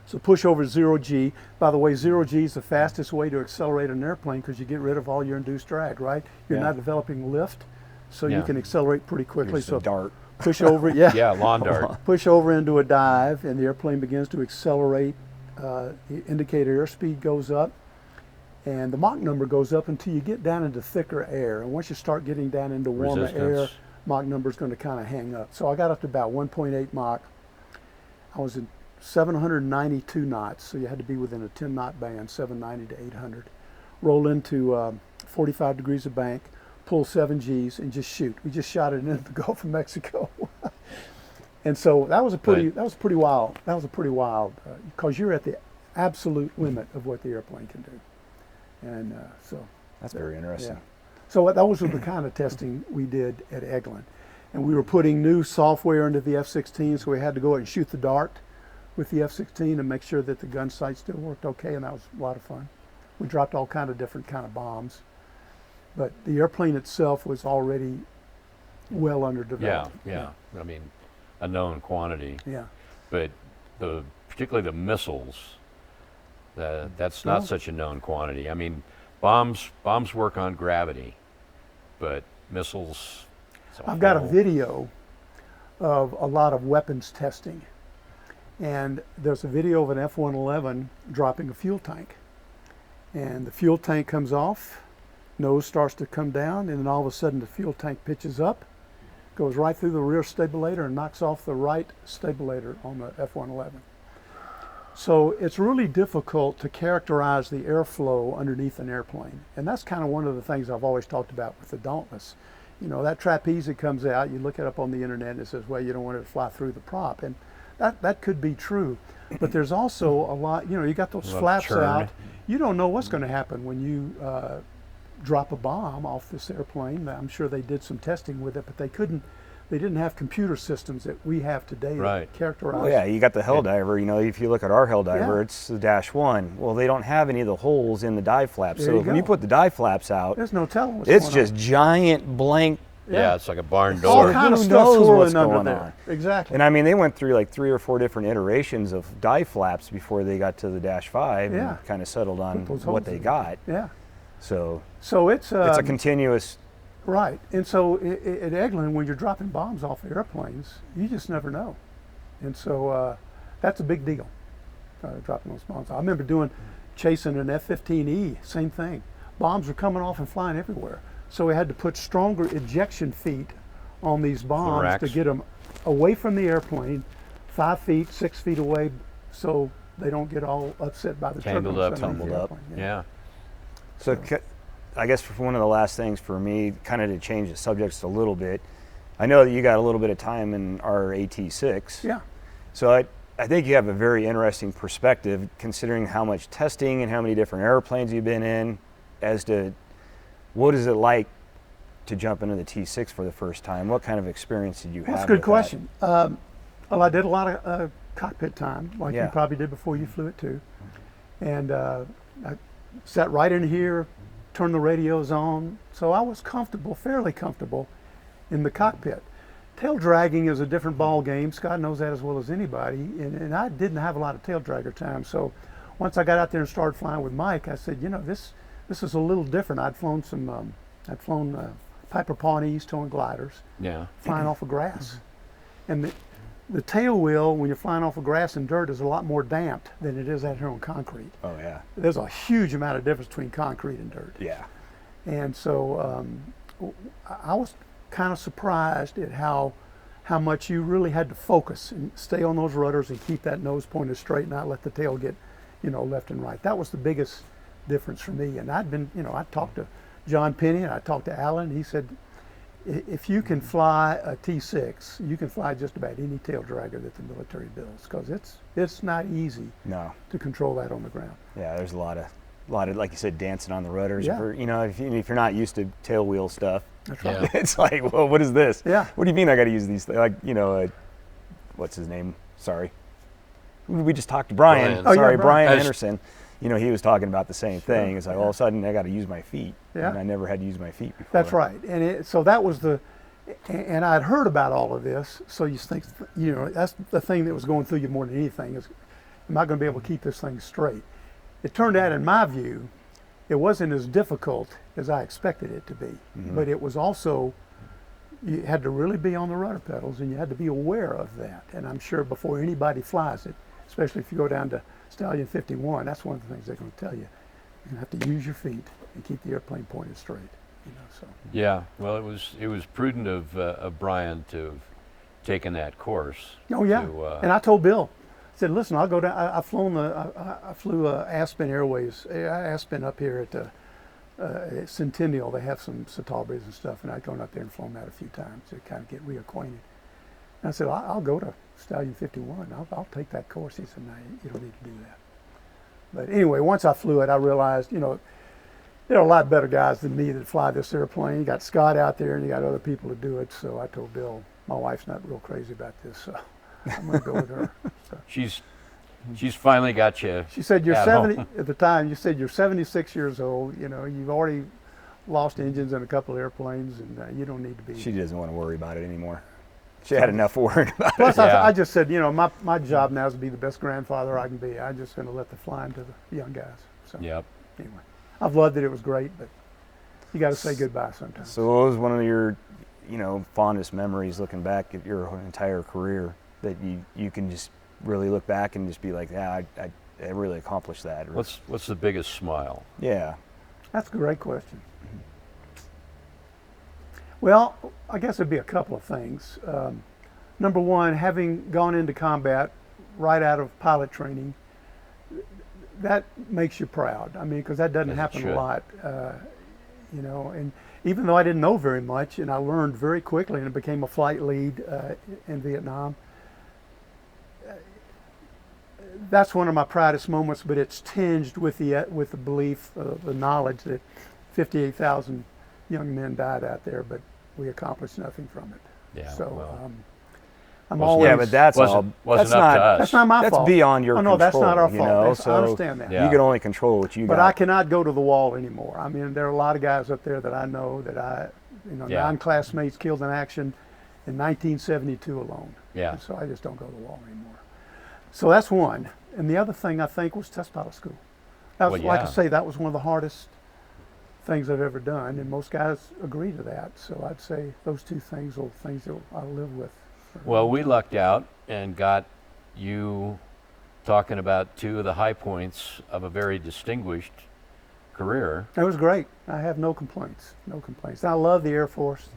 D: So push over 0G. By the way, 0G is the fastest way to accelerate an airplane because you get rid of all your induced drag, right? You're
C: Yeah.
D: not developing lift, so
B: Yeah.
D: you can accelerate pretty quickly.
C: Just a
D: So
C: dart.
D: push over, yeah.
B: Yeah, lawn dart.
D: Push over into a dive, and the airplane begins to accelerate. The indicator airspeed goes up, and the Mach number goes up until you get down into thicker air. And once you start getting down into warmer air,
B: Resistance.
D: Mach number is going to kind of hang up. So I got up to about 1.8 Mach. I was in 792 knots, so you had to be within a 10 knot band, 790 to 800. Roll into 45 degrees of bank, pull 7 Gs, and just shoot. We just shot it into the Gulf of Mexico. And so that was pretty wild. That was a pretty wild, because you're at the absolute limit of what the airplane can do. And so
C: That's very interesting.
D: yeah. So those were the kind of testing we did at Eglin. And we were putting new software into the F-16, so we had to go out and shoot the dart with the F-16 and make sure that the gun sight still worked okay, and that was a lot of fun. We dropped all kind of different kind of bombs. But the airplane itself was already well under
B: Yeah,
D: development.
B: yeah. I mean, a known quantity.
D: Yeah.
B: But particularly the missiles, that's not
D: Well-
B: such a known quantity. I mean, bombs work on gravity, but missiles. it's
D: I've got a
B: whole-
D: video of a lot of weapons testing. And there's a video of an F-111 dropping a fuel tank. And the fuel tank comes off, nose starts to come down, and then all of a sudden the fuel tank pitches up, goes right through the rear stabilator and knocks off the right stabilator on the F-111. So it's really difficult to characterize the airflow underneath an airplane. And that's kind of one of the things I've always talked about with the Dauntless. You know, that trapeze that comes out, you look it up on the internet and it says, well, you don't want it to fly through the prop. And that could be true. But there's also a lot, you know, you got those
B: A lot of
D: flaps
B: churn.
D: out. You don't know what's going to happen when you drop a bomb off this airplane. I'm sure they did some testing with it, but they didn't have computer systems that we have today
B: Right.
D: that characterize.
C: Well, yeah, you got the Helldiver. You know, if you look at our Helldiver,
D: Yeah.
C: it's the -1. Well, they don't have any of the holes in the dive flaps.
D: There
C: So
D: you
C: when you
D: go.
C: put the dive flaps out,
D: There's no telling what's
C: it's
D: going
C: just giant blank.
B: Yeah, it's like a barn
D: on. All
B: door.
D: kind of
C: Who
D: stuff
C: knows
D: swirling
C: what's
D: under
C: going
D: there.
C: on?
D: Exactly.
C: And I mean, they went through like 3 or 4 different iterations of dive flaps before they got to the -5
D: Yeah.
C: and kind of settled on
D: Put those
C: what
D: holes
C: they
D: in.
C: got.
D: Yeah.
C: So
D: So it's
C: it's a continuous.
D: right. And so at Eglin, when you're dropping bombs off airplanes, you just never know. And so that's a big deal, dropping those bombs. I remember chasing an F-15E, same thing. Bombs were coming off and flying everywhere. So we had to put stronger ejection feet on these bombs to
B: racks.
D: get them away from the airplane, 5 feet, 6 feet away, so they don't get all upset by the
B: Tangled
D: turbulence
B: up,
D: underneath the
C: tumbled up.
D: airplane.
B: Yeah.
C: So I guess for one of the last things for me, kind of to change the subject just a little bit, I know that you got a little bit of time in our AT6.
D: Yeah.
C: So I think you have a very interesting perspective considering how much testing and how many different airplanes you've been in as to what is it like to jump into the T6 for the first time? What kind of experience did you have?
D: That's a good
C: with that?
D: question. Well, I did a lot of cockpit time, like
C: Yeah.
D: you probably did before you flew it too. And I sat right in here, turned the radios on, so I was comfortable, fairly comfortable, in the cockpit. Tail dragging is a different ball game. Scott knows that as well as anybody, and I didn't have a lot of tail dragger time. So once I got out there and started flying with Mike, I said, you know, this is a little different. I'd flown Piper Pawnees towing gliders,
B: Yeah.
D: flying off of grass. And the tail wheel, when you're flying off of grass and dirt, is a lot more damped than it is out here on concrete.
C: Oh yeah.
D: There's a huge amount of difference between concrete and dirt.
C: Yeah.
D: And so I was kind of surprised at how much you really had to focus and stay on those rudders and keep that nose pointed straight, not let the tail get, left and right. That was the biggest difference for me. And I talked to John Penny and I talked to Alan. He said, if you can fly a T6, you can fly just about any tail dragger that the military builds, because it's not easy to control that on the ground.
C: Yeah, there's a lot of, like you said, dancing on the rudders.
D: Yeah.
C: If you're not used to tail wheel stuff,
D: That's right.
B: Yeah.
C: it's like, well, what is this?
D: Yeah.
C: What do you mean I got to use these? What's his name? Sorry. We just talked to Brian.
B: Brian. Oh,
D: yeah,
C: Sorry,
D: Brian.
C: Brian Henderson. He was talking about the same thing. It's like all of a sudden I got to use my feet.
D: Yeah.
C: And I never had to use my feet before.
D: That's right. And so that was and I'd heard about all of this, so you think, that's the thing that was going through you more than anything is, am I going to be able to keep this thing straight? It turned out, in my view, it wasn't as difficult as I expected it to be, but it was also, you had to really be on the rudder pedals and you had to be aware of that. And I'm sure before anybody flies it, especially if you go down to Stallion 51, that's one of the things they're going to tell you. You're going to have to use your feet and keep the airplane pointed straight. So.
B: Yeah. Well, it was prudent of Brian to have taken that course.
D: Oh yeah. And I told Bill, I said, listen, I'll go down. I flew Aspen Airways, Aspen up here at Centennial. They have some Citabres and stuff, and I'd gone up there and flown that a few times to kind of get reacquainted. And I said, I'll go to Stallion 51. I'll take that course. He said, no, you don't need to do that. But anyway, once I flew it, I realized, there are a lot better guys than me that fly this airplane. You got Scott out there, and you got other people to do it. So I told Bill, my wife's not real crazy about this, so I'm going to go with her. So.
B: She's finally got you.
D: She said, you're
B: at
D: 70,
B: home.
D: at the time, you said you're 76 years old. You've already lost engines in a couple of airplanes, and you don't need to be.
C: She doesn't want to worry about it anymore. She had enough worried about it.
D: Plus,
B: Yeah.
D: I just said, my job now is to be the best grandfather I can be. I'm just going to let the flying to the young guys. So
B: Yep.
D: anyway, I've loved it. It was great, but you got to say goodbye sometimes.
C: So what was one of your, fondest memories looking back at your entire career that you can just really look back and just be like, yeah, I really accomplished that? Or,
B: What's the biggest smile?
C: yeah.
D: That's a great question. Well, I guess it'd be a couple of things. Number one, having gone into combat right out of pilot training, that makes you proud. I mean, because that doesn't
B: As it
D: happen
B: should.
D: a lot, and even though I didn't know very much and I learned very quickly and became a flight lead in Vietnam, that's one of my proudest moments, but it's tinged with the belief, the knowledge that 58,000 young men died out there, but we accomplished nothing from it.
B: Yeah.
D: So
B: well,
D: I'm
B: Wasn't-
D: always.
C: Yeah, but that's
B: wasn't
C: all. That's
B: up
C: not.
B: to us.
D: That's not my
C: That's
D: fault.
C: beyond your
D: Oh, no,
C: control.
D: that's not our
C: you
D: fault.
C: know?
D: I
C: So
D: understand that.
B: Yeah.
C: you can only control what you
D: But
C: got.
D: I cannot go to the wall anymore. I mean, there are a lot of guys up there that I know that
B: Yeah.
D: 9 classmates killed in action in 1972 alone.
B: Yeah.
D: And so I just don't go to the wall anymore. So that's one. And the other thing I think was test pilot school. That was,
B: Well,
D: like I
B: yeah.
D: say, that was one of the hardest things I've ever done, and most guys agree to that. So I'd say those two things are things that I'll live with.
B: Well, we lucked out and got you talking about two of the high points of a very distinguished career.
D: It was great. I have no complaints. No complaints. I love the Air Force,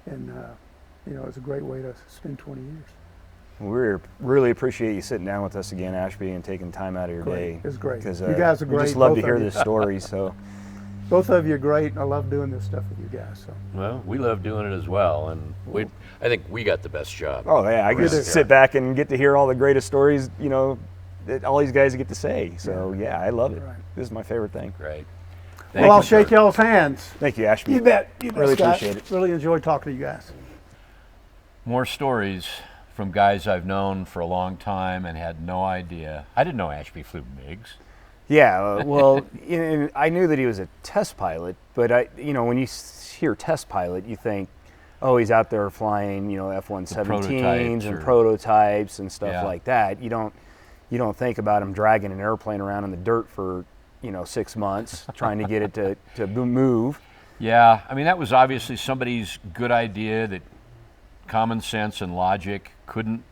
D: and it's a great way to spend 20 years.
C: We really appreciate you sitting down with us again, Ashby, and taking time out of your
D: Great.
C: day.
D: It's great.
C: 'Cause,
D: You guys are
C: We just
D: great,
C: love to
D: both
C: hear
D: of you.
C: this story. So
D: Both of you are great, and I love doing this stuff with you guys. So
B: Well, we love doing it as well, and I think we got the best job.
C: oh yeah, I
D: You
C: get to
D: do.
C: sit back and get to hear all the greatest stories. That all these guys get to say. So yeah, I love it.
D: Right.
C: This is my favorite thing.
B: Great.
D: well, I'll
B: you, sir.
D: shake y'all's hands.
C: Thank you, Ashby.
D: You bet. You bet,
C: Really
D: Scott.
C: appreciate it.
D: Really enjoyed talking to you guys.
B: More stories from guys I've known for a long time and had no idea. I didn't know Ashby flew MiGs.
C: Yeah, well, I knew that he was a test pilot, but when you hear test pilot, you think, oh, he's out there flying, F-117s
B: prototypes
C: and
B: or-
C: prototypes and stuff
B: Yeah.
C: like that. You don't think about him dragging an airplane around in the dirt for 6 months trying to get it to move.
B: Yeah, I mean, that was obviously somebody's good idea that common sense and logic couldn't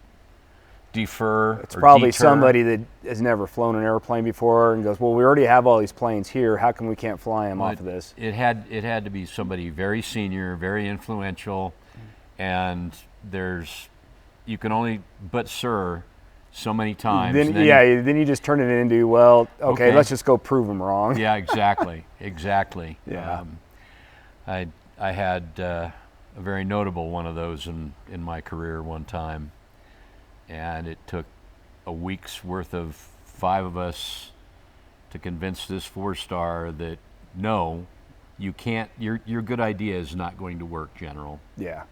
B: defer.
C: It's
B: or
C: probably
B: deter.
C: somebody that has never flown an airplane before and goes, well, we already have all these planes here. How come we can't fly them off of this?
B: It had to be somebody very senior, very influential, and you can only but sir so many times.
C: Then you just turn it into, well, okay, let's just go prove them wrong.
B: Yeah, exactly.
C: Yeah.
B: I had a very notable one of those in my career one time, and it took a week's worth of 5 of us to convince this 4-star that no, you can't. Your good idea is not going to work, General.
C: Yeah.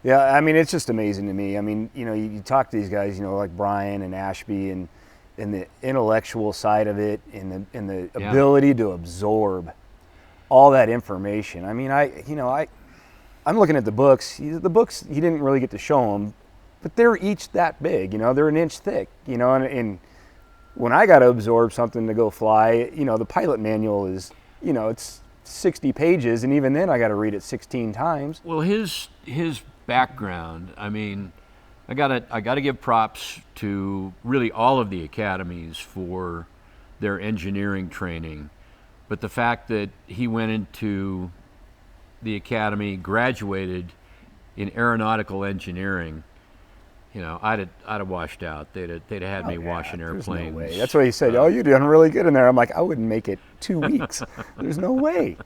C: Yeah, I mean, it's just amazing to me. I mean, you talk to these guys, like Brian and Ashby, and the intellectual side of it, and the ability to absorb all that information. I mean, I'm looking at the books. The books, he didn't really get to show them, but they're each that big. They're an inch thick. And when I got to absorb something to go fly, the pilot manual is, it's 60 pages, and even then I got to read it 16 times.
B: Well, his background, I mean, I gotta give props to really all of the academies for their engineering training, but the fact that he went into the academy, graduated in aeronautical engineering, I'd have washed out. They'd have had me washing airplanes.
C: No way. That's what he said. You're doing really good in there. I'm like, I wouldn't make it 2 weeks. There's no way.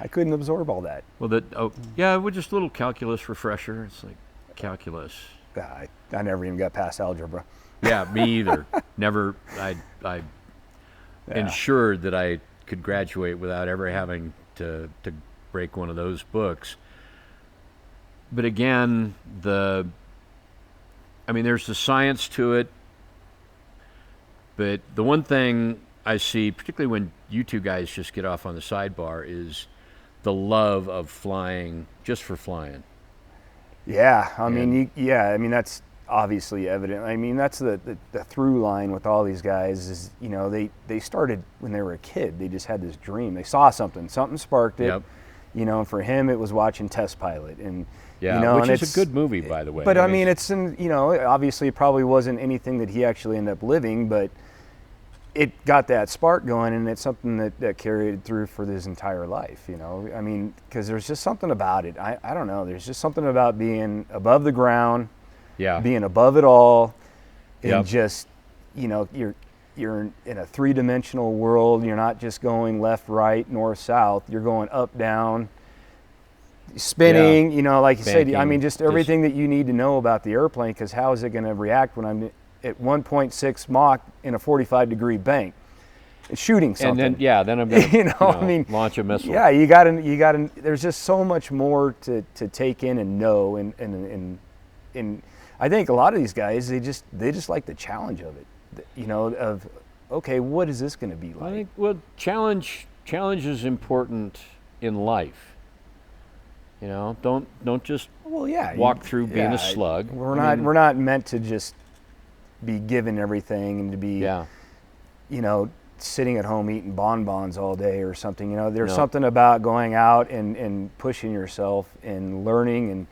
C: I couldn't absorb all that.
B: Well, we're just a little calculus refresher. It's like calculus.
C: I never even got past algebra.
B: Yeah, me either. Never. I ensured that I could graduate without ever having to break one of those books. But again, there's the science to it, but the one thing I see, particularly when you two guys just get off on the sidebar, is the love of flying just for flying.
C: Yeah, I mean, that's obviously evident. I mean, that's the through line with all these guys is, they started when they were a kid. They just had this dream. They saw something sparked it.
B: Yep.
C: And for him, it was watching Test Pilot, and
B: which is a good movie, by the way.
C: But it's obviously it probably wasn't anything that he actually ended up living, but it got that spark going, and it's something that carried through for his entire life. I mean, because there's just something about it. I don't know. There's just something about being above the ground, being above it all, and just you're in a 3-dimensional world. You're not just going left, right, north, south. You're going up, down, spinning, like you said. I mean, just everything that you need to know about the airplane, because how is it going to react when I'm at 1.6 Mach in a 45-degree bank? It's shooting something.
B: And then I'm going to launch a missile.
C: Yeah, you got to. There's just so much more to take in and know, and I think a lot of these guys they just like the challenge of it. Of okay, what is this going to be like?
B: I think challenge is important in life. Don't just walk through being a slug.
C: We're not meant to just be given everything and to be sitting at home eating bonbons all day or something. There's something about going out and pushing yourself and learning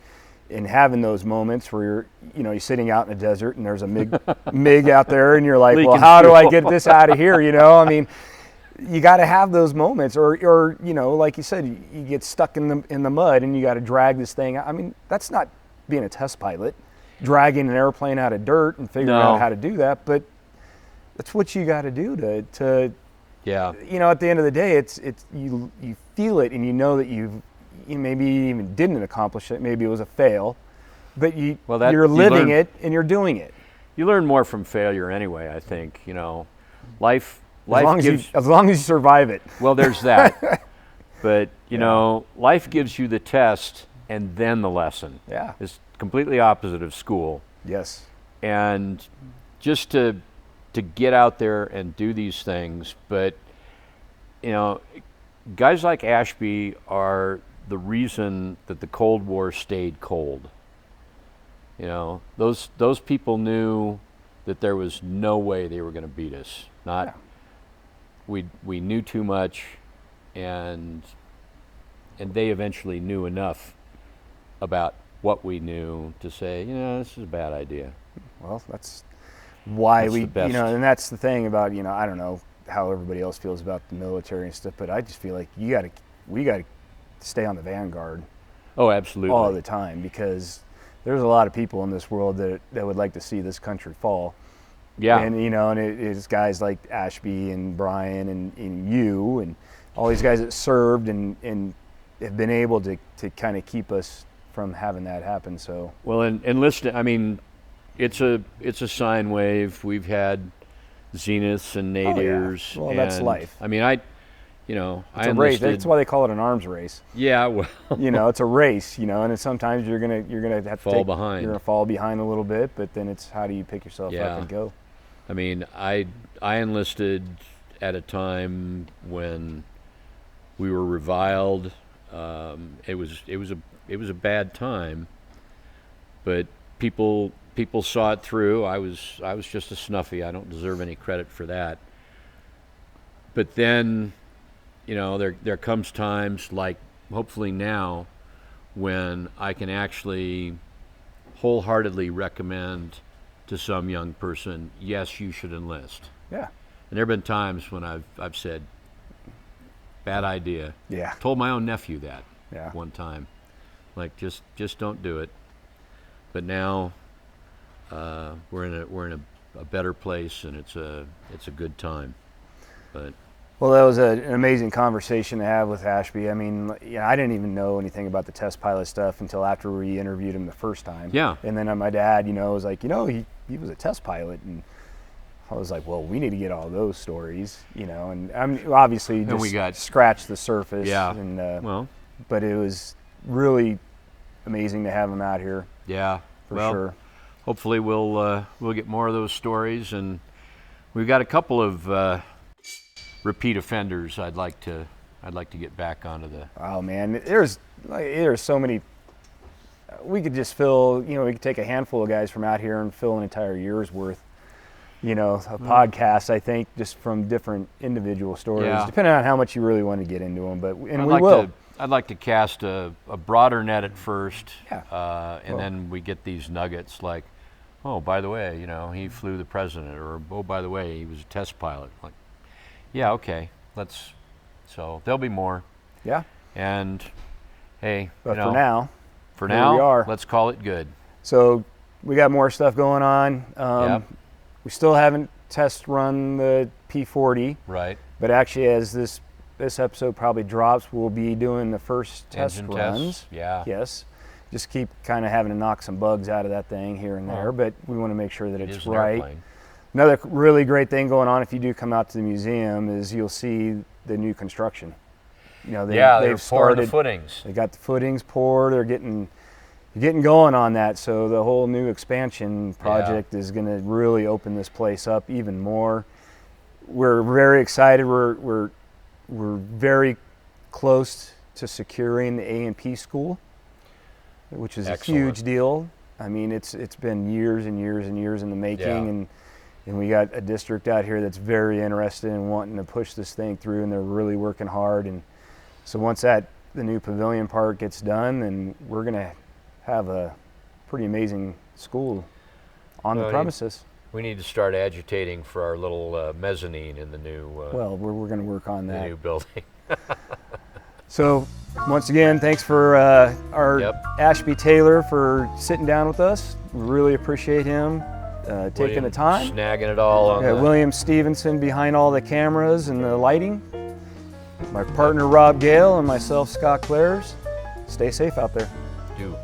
C: and having those moments where you're sitting out in the desert and there's a MiG out there and you're like, well, how do I get this out of here? I mean, you got to have those moments, or like you said, you get stuck in the mud and you got to drag this thing out. I mean, that's not being a test pilot, dragging an airplane out of dirt and figuring out how to do that. But that's what you got to do to at the end of the day, it's you feel it and you know that you maybe even didn't accomplish it. Maybe it was a fail, but you're living it and you're doing it.
B: You learn more from failure anyway. I think life.
C: As long as you survive it.
B: Well, there's that. But, life gives you the test and then the lesson.
C: Yeah.
B: It's completely opposite of school.
C: Yes.
B: And just to get out there and do these things. But, guys like Ashby are the reason that the Cold War stayed cold. Those people knew that there was no way they were going to beat us. We knew too much, and they eventually knew enough about what we knew to say, this is a bad idea.
C: Well, that's why
B: That's
C: we,
B: the best.
C: and that's the thing about, I don't know how everybody else feels about the military and stuff, but I just feel like we got to stay on the vanguard
B: Oh, absolutely.
C: all the time, because there's a lot of people in this world that would like to see this country fall.
B: Yeah.
C: And, and it's guys like Ashby and Brian and you and all these guys that served and have been able to kind of keep us from having that happen. So,
B: Well, and listen, I mean, it's a sine wave. We've had zeniths and nadirs.
C: Well, that's
B: and,
C: life.
B: I mean, I
C: it's
B: I
C: a race.
B: enlisted.
C: That's why they call it an arms race.
B: Yeah, well,
C: It's a race, and then sometimes you're gonna have to
B: Fall behind.
C: You're gonna fall behind a little bit, but then it's how do you pick yourself
B: Yeah.
C: up and go?
B: I mean, I enlisted at a time when we were reviled. It was a bad time, but people saw it through. I was just a snuffy. I don't deserve any credit for that. But then, there comes times like hopefully now when I can actually wholeheartedly recommend to some young person, yes, you should enlist.
C: Yeah.
B: And there have been times when I've said, bad idea.
C: Yeah.
B: Told my own nephew that
C: Yeah.
B: one time, like just don't do it. But now we're in a better place, and it's a good time. But
C: Well, that was an amazing conversation to have with Ashby. I mean, I didn't even know anything about the test pilot stuff until after we interviewed him the first time.
B: Yeah.
C: And then my dad, was like, he was a test pilot, and I was like, well, we need to get all those stories, and I mean, obviously
B: And
C: just
B: we got-
C: scratched the surface.
B: Yeah.
C: And
B: well,
C: but it was really amazing to have him out here
B: yeah.
C: for
B: well,
C: sure.
B: hopefully we'll get more of those stories, and we've got a couple of repeat offenders. I'd like to get back onto the.
C: Oh man, there's so many. We could just fill, we could take a handful of guys from out here and fill an entire year's worth, a podcast. I think just from different individual stories,
B: Yeah.
C: depending on how much you really want to get into them. But we
B: I'd
C: will.
B: I'd like to cast a broader net at first,
C: Yeah.
B: and then we get these nuggets like, oh, by the way, he flew the president, or oh, by the way, he was a test pilot. Like, yeah, okay, so there'll be more.
C: Yeah.
B: And hey,
C: But for now,
B: for
C: here
B: now,
C: we are.
B: let's call it good.
C: So we got more stuff going on.
B: Yep.
C: We still haven't test run the P40,
B: Right.
C: but actually, as this episode probably drops, we'll be doing the first test
B: Engine
C: runs.
B: tests. Yeah.
C: Yes. Just keep kind of having to knock some bugs out of that thing here and there, but we want to make sure that
B: It
C: it's
B: is an
C: right.
B: airplane.
C: Another really great thing going on if you do come out to the museum is you'll see the new construction.
B: They're
C: They've
B: pouring the
C: started.
B: footings.
C: They got the footings poured. They're getting going on that. So the whole new expansion project is going to really open this place up even more. We're very excited. We're very close to securing the A&P school, which is
B: Excellent.
C: a huge deal. I mean, it's been years and years and years in the making,
B: Yeah.
C: and we got a district out here that's very interested in wanting to push this thing through, and they're really working hard. And so once the new pavilion part gets done, then we're going to have a pretty amazing school on the
B: Well,
C: premises.
B: We need to start agitating for our little mezzanine in the new
C: Well, we're going to work on
B: the
C: that.
B: new building.
C: So once again, thanks for our
B: Yep.
C: Ashby Taylor for sitting down with us. We really appreciate him taking
B: William
C: the time.
B: snagging it all on the
C: William Stephenson behind all the cameras and the lighting. My partner Rob Gale and myself, Scott Clares. Stay safe out there.
B: do.